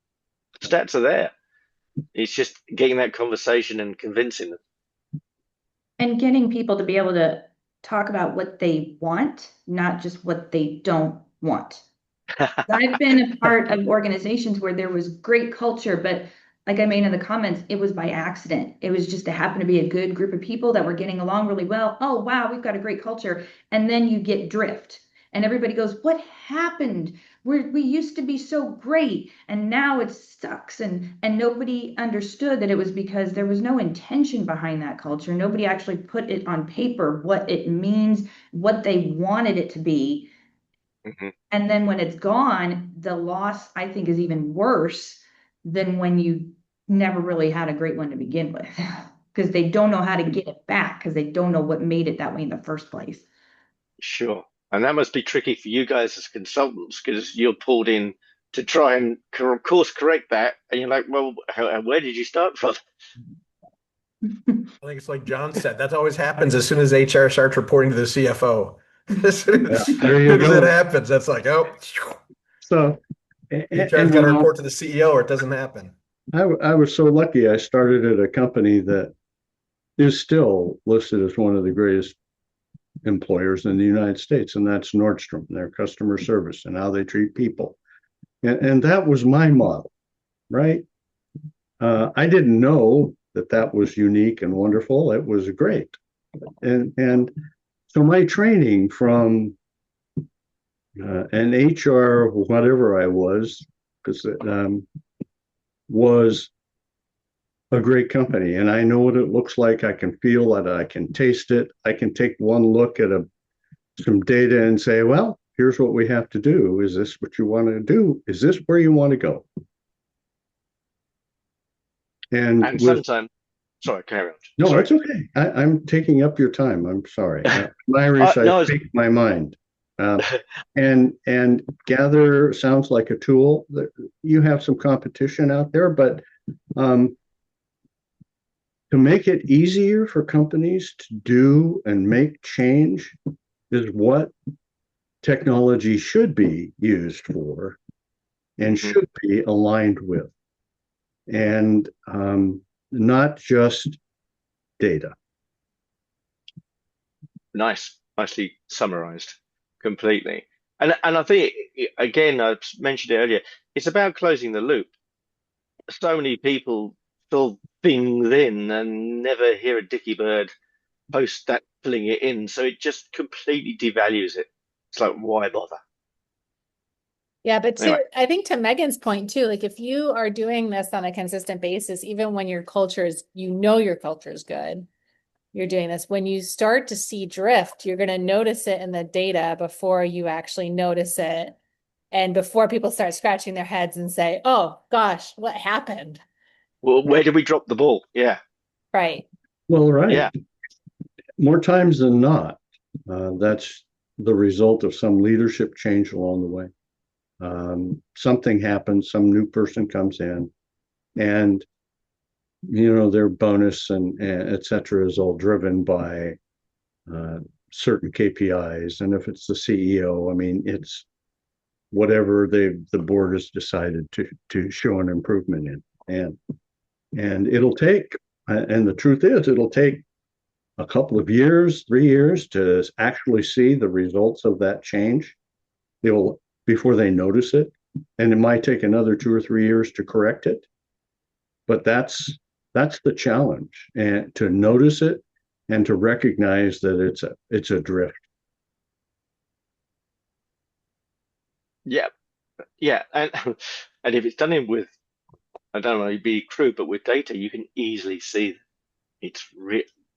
Stats are there. It's just getting that conversation and convincing them. And getting people to be able to talk about what they want, not just what they don't want. I've been a part of organizations where there was great culture, but like I made in the comments, it was by accident. It was just to happen to be a good group of people that were getting along really well. Oh, wow, we've got a great culture. And then you get drift. And everybody goes, what happened? We used to be so great, and now it sucks. And nobody understood that it was because there was no intention behind that culture. Nobody actually put it on paper, what it means, what they wanted it to be. Mm-hmm. And then when it's gone, the loss, I think, is even worse than when you never really had a great one to begin with, because they don't know how to get it back, because they don't know what made it that way in the first place. Sure. And that must be tricky for you guys as consultants, because you're pulled in to try and course correct that. And you're like, well, where did you start from? I think it's like John said, that always happens as soon as HR starts reporting to the CFO. As soon as that happens, that's like, oh. So HR's got to report to the CEO or it doesn't happen. I was so lucky. I started at a company that is still listed as one of the greatest employers in the United States, and that's Nordstrom, their customer service and how they treat people. And that was my model, right? I didn't know that was unique and wonderful. It was great. And so my training from an HR, whatever I was, because was a great company, and I know what it looks like. I can feel it. I can taste it. I can take one look at some data and say, well, here's what we have to do. Is this what you want to do? Is this where you want to go? And sometimes, sorry, carry on. No, sorry. It's okay. I'm taking up your time. I'm sorry. Irish, I speak my mind. And Gather sounds like a tool. You have some competition out there, but to make it easier for companies to do and make change is what technology should be used for and should be aligned with, and not just data. Nicely summarized, completely. And I think, again, I mentioned it earlier, it's about closing the loop. So many people fill things in and never hear a dicky bird post that filling it in. So it just completely devalues it. It's like, why bother? Yeah, but I think to Megan's point too, like if you are doing this on a consistent basis, even when your culture is, your culture is good, you're doing this. When you start to see drift, you're going to notice it in the data before you actually notice it. And before people start scratching their heads and say, oh gosh, what happened? Well, where did we drop the ball? Yeah. Right. Well, right. Yeah. More times than not, that's the result of some leadership change along the way. Something happens, some new person comes in, and their bonus and et cetera is all driven by certain KPIs. And if it's the CEO, I mean, it's whatever the board has decided to show an improvement in. And it'll take, and the truth is, it'll take a couple of years, 3 years to actually see the results of that change. Before they notice it, and it might take another 2 or 3 years to correct it. But that's the challenge, and to notice it and to recognize that it's a drift. Yeah, and if it's done with, I don't know, be crude, but with data, you can easily see it's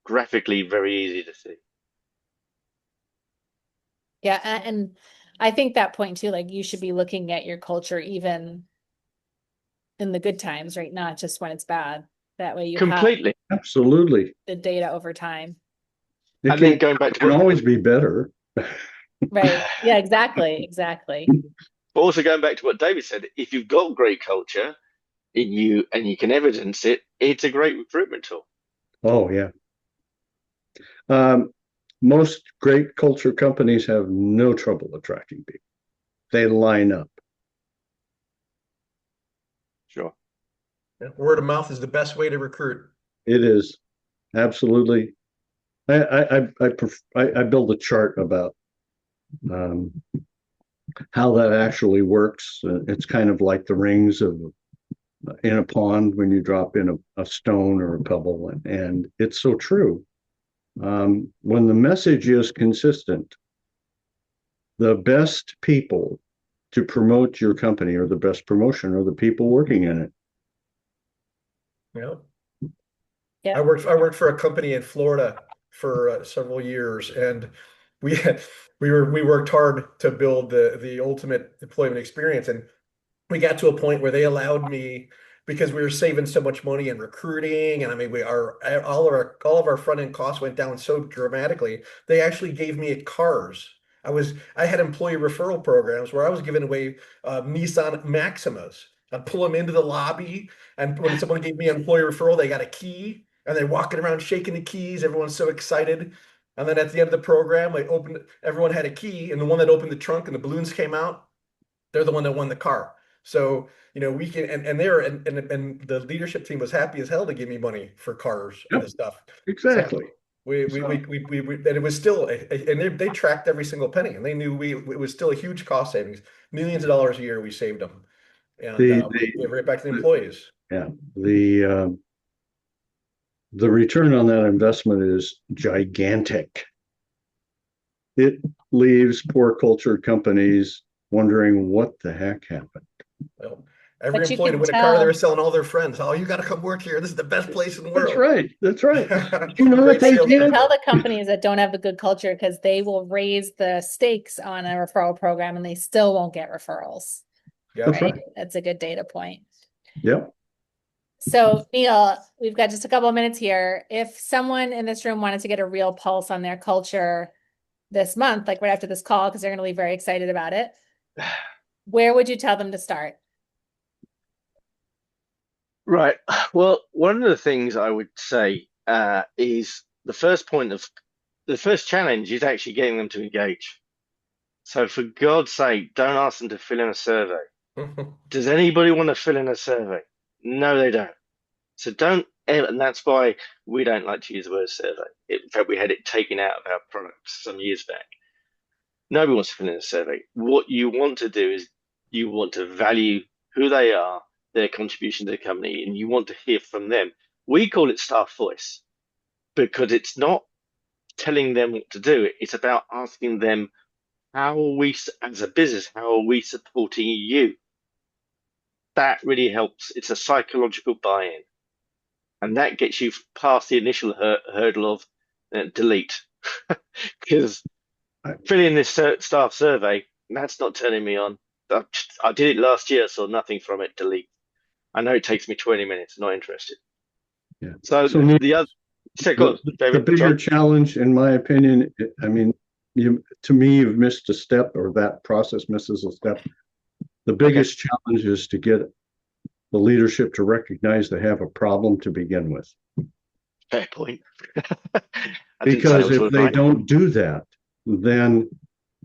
graphically very easy to see. Yeah, and I think that point too, like you should be looking at your culture even in the good times, right? Not just when it's bad. That way you completely, absolutely, the data over time. And then going back to can always be better. Right. Yeah, exactly. But also going back to what David said, if you've got great culture in you and you can evidence it, it's a great recruitment tool. Oh yeah. Most great culture companies have no trouble attracting people. They line up. Sure. Word of mouth is the best way to recruit. It is, absolutely. I build a chart about how that actually works. It's kind of like the rings in a pond when you drop in a stone or a pebble, and it's so true. When the message is consistent, the best people to promote your company, or the best promotion, are the people working in it. Yeah. I worked for a company in Florida for several years, and we worked hard to build the ultimate employment experience, and we got to a point where they allowed me, because we were saving so much money in recruiting, and I mean all of our front end costs went down so dramatically. They actually gave me cars. I had employee referral programs where I was giving away Nissan Maximas. I'd pull them into the lobby, and when someone gave me an employee referral, they got a key, and they're walking around shaking the keys. Everyone's so excited. And then at the end of the program, everyone had a key, and the one that opened the trunk and the balloons came out, they're the one that won the car. So, we can, and they're, and the leadership team was happy as hell to give me money for cars and Yep, the stuff. exactly. And it was still, and they tracked every single penny, and they knew it was still a huge cost savings, millions of dollars a year we saved them, and we gave it right back to the employees. Yeah, the return on that investment is gigantic. It leaves poor cultured companies wondering what the heck happened. Well, every But you employee to can win a car, they were tell. selling all their friends. Oh, you got to come work here. This is the best place in the world. That's right. That's right. You know what Great they You can did? tell the companies that don't have the good culture because they will raise the stakes on a referral program and they still won't get referrals. Yeah. That's right. That's a good data point. Yep. So, Neil, we've got just a couple of minutes here. If someone in this room wanted to get a real pulse on their culture this month, like right after this call, because they're going to be very excited about it, where would you tell them to start? Right. Well, one of the things I would say is the first challenge is actually getting them to engage. So for God's sake, don't ask them to fill in a survey. Does anybody want to fill in a survey? No, they don't. So don't, and that's why we don't like to use the word survey. In fact, we had it taken out of our products some years back. Nobody wants to fill in a survey. What you want to do is you want to value who they are, their contribution to the company, and you want to hear from them. We call it staff voice because it's not telling them what to do. It's about asking them, how are we, as a business, how are we supporting you? That really helps. It's a psychological buy-in. And that gets you past the initial hurdle of delete. Because filling this staff survey, that's not turning me on. I did it last year, saw nothing from it, delete. I know it takes me 20 minutes, not interested. Yeah. So the other, the David, bigger John? challenge, in my opinion, I mean, to me, you've missed a step, or that process misses a step. The biggest challenge is to get the leadership to recognize they have a problem to begin with. Fair point. Because if they don't do that, then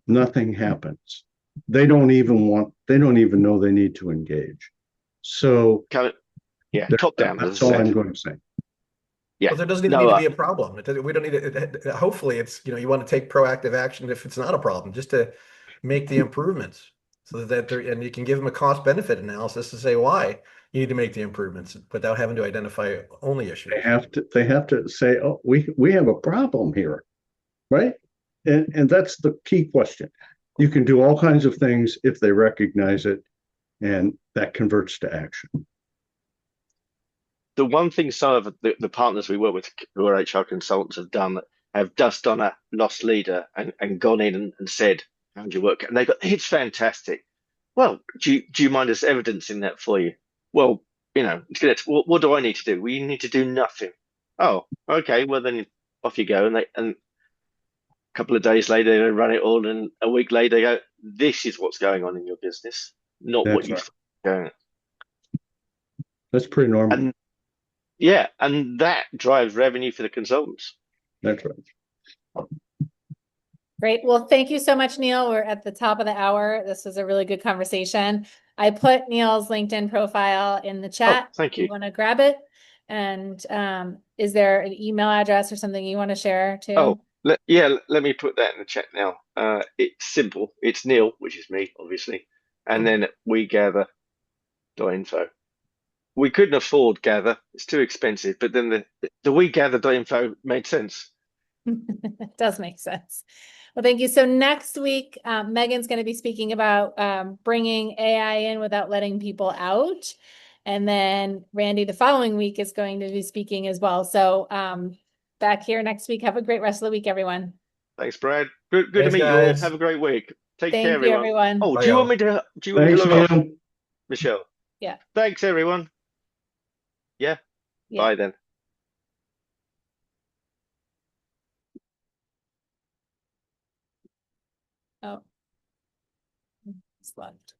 nothing happens. They don't even know they need to engage. So yeah, top down. That's all I'm going to say. Yeah. Well, there doesn't even need to be a problem. We don't need it. Hopefully it's, you want to take proactive action if it's not a problem, just to make the improvements so that and you can give them a cost benefit analysis to say why you need to make the improvements without having to identify only issues. They have to say, oh, we have a problem here, right? And that's the key question. You can do all kinds of things if they recognize it, and that converts to action. The one thing some of the partners we work with who are HR consultants have just done a lost leader and gone in and said, how do you work? And they got, it's fantastic. Well, do you mind us evidencing that for you? Well, what do I need to do? We need to do nothing. Oh, okay. Well, then off you go. And a couple of days later, they run it all. And a week later, they go, this is what's going on in your business, not That's what you right. think is going on. That's pretty normal. And that drives revenue for the consultants. That's right. Great. Well, thank you so much, Neil. We're at the top of the hour. This was a really good conversation. I put Neil's LinkedIn profile in the chat. Thank you. If you want to grab it. And is there an email address or something you want to share too? Oh, let me put that in the chat now. It's simple. It's Neil, which is me, obviously, and then wegather.info. We couldn't afford Gather; it's too expensive. But then the wegather.info made sense. It does make sense. Well, thank you. So next week, Megan's going to be speaking about bringing AI in without letting people out. And then Randy, the following week, is going to be speaking as well. So back here next week. Have a great rest of the week, everyone. Thanks, Brad. Good to meet you all. Have a great week. Take care, everyone. Oh, do you want me to log off, Michelle? Yeah. Thanks, everyone. Yeah. Bye then. Oh. It's left.